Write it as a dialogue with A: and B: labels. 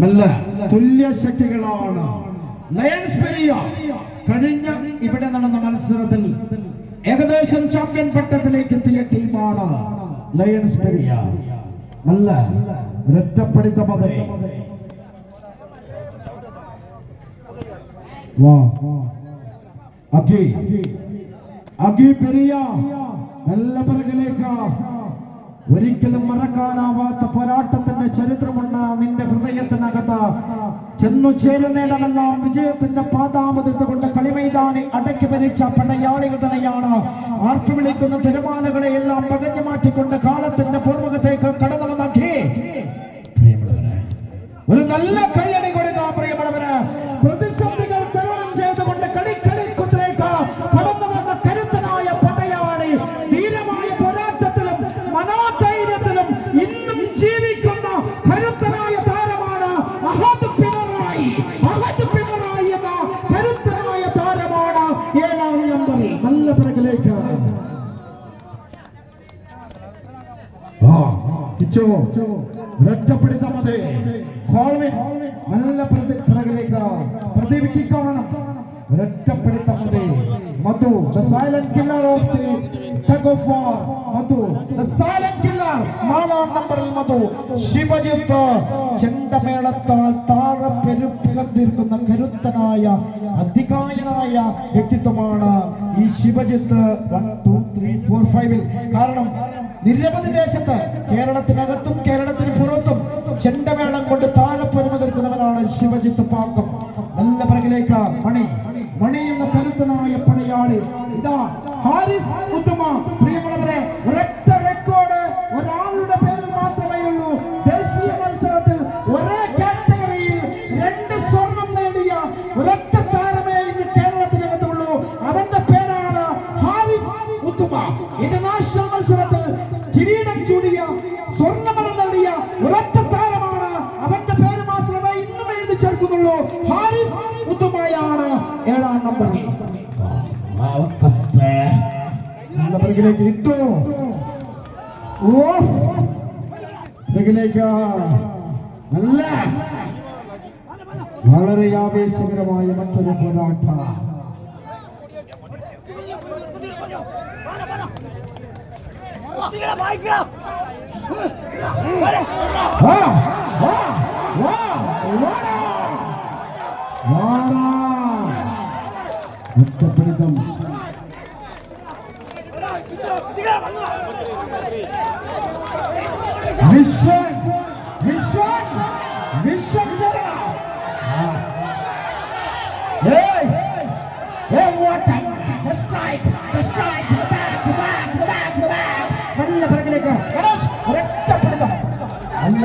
A: നല്ല തുല്യ ശക്തികളാണ് ലയൺസ് പെരിയ. കഴിഞ്ഞ ഇവിടെ നടന്ന മത്സരത്തിൽ ഏകദേശം ചാമ്പ്യൻ പട്ടത്തിലേക്ക് എത്തിയ ടീമാണ് ലയൺസ് പെരിയ. നല്ല ഒരൊറ്റപ്പടിത്തമതേ അഗി പെരിയ നല്ല പിറകിലേക്ക്. ഒരിക്കലും മറക്കാനാവാത്ത പോരാട്ടത്തിന്റെ ചരിത്രമുണ്ട് നിന്റെ ഹൃദയത്തിനകത്ത്. ചെന്നു ചേരുന്നേടമെല്ലാം വിജയത്തിന്റെ പാതാമതിത്തുകൊണ്ട് കളിമൈതാനി അടക്കി ഭരിച്ച പടയാളികൾ തന്നെയാണ്. ആർപ്പു വിളിക്കുന്ന തിരമാലകളെ എല്ലാം പകഞ്ഞു മാറ്റിക്കൊണ്ട് കാലത്തിന്റെ പൂർവ്വകത്തേക്ക് കടന്നു വന്ന ഒരു നല്ല കയ്യടി കൊടുക്കുക പ്രിയമുള്ളവര്. പ്രതിസന്ധികൾ തരണം ചെയ്തുകൊണ്ട് കളിക്കുത്തിലേക്ക് കടന്നു വന്ന കരുത്തനായ പടയാളി. ധീരമായ പോരാട്ടത്തിലും മനോധൈര്യത്തിലും ഇന്നും ജീവിക്കുന്ന കരുത്തനായ താരമാണ് അഹദ് പിണറായി. അഹദ് പിണറായി എന്ന കരുത്തനായ താരമാണ് 7ാം നമ്പറിൽ. നല്ല പിറകിലേക്ക് ഒറ്റപ്പെടുത്താമതേ നല്ല പിറകിലേക്ക് പ്രതിവിധിക്കാനും ഒരൊറ്റപ്പെടുത്താമതേ. മധു the silent killer of the tug of war. Madhu the silent killer. 4ാം നമ്പറിൽ മധു. ശിവജിത്ത് ചെണ്ടമേളത്താൽ താഴെ പെരുപ്പികർന്നിരിക്കുന്ന കരുത്തനായ അധികായനായ വ്യക്തിത്വമാണ് ഈ ശിവജിത്ത്. 1 2 3 4 5 കാരണം നിരവധി ദേശത്ത് കേരളത്തിനകത്തും കേരളത്തിന് പുറത്തും ചെണ്ടമേളം കൊണ്ട് താരപ്പൊരുമ തീർക്കുന്നവനാണ് ശിവജിത്ത് പാക്കം. നല്ല പിറകിലേക്ക് മണി എന്ന കരുത്തനായ പടയാളി. ഇതാ ഹാരിസ് ഉത്തമ. പ്രിയമുള്ളവരെ, ഒരൊറ്റ റെക്കോർഡ് ഒരാളുടെ പേരിൽ മാത്രമേ ഉള്ളൂ. ദേശീയ മത്സരത്തിൽ ഒരേ കാറ്റഗറിയിൽ 2 സ്വർണം നേടിയ ഒരൊറ്റ താരമേ ഇന്ന് കേരളത്തിനകത്തുള്ളൂ. അവന്റെ പേരാണ് ഹാരിസ് ഉത്തമ. ഇന്റർനാഷണൽ മത്സരത്തിൽ കിരീടം ചൂടിയ സ്വർണ്ണമെഡൽ നേടിയ ഒരൊറ്റ താരമാണ്. അവന്റെ പേര് മാത്രമേ ഇന്നും എഴുതി ചേർക്കുന്നുള്ളൂ. ഹാരിസ് ഉത്തമയാണ് 7ാം നമ്പറിൽ. നല്ല പിറകിലേക്ക് ഇട്ടു. പിറകിലേക്ക് നല്ല വളരെ ആവേശകരമായ മറ്റൊരു പോരാട്ടം. ഒറ്റപ്പെടുത്തം നല്ല പിറകിലേക്ക് ഒറ്റപ്പെടുത്തം. നല്ല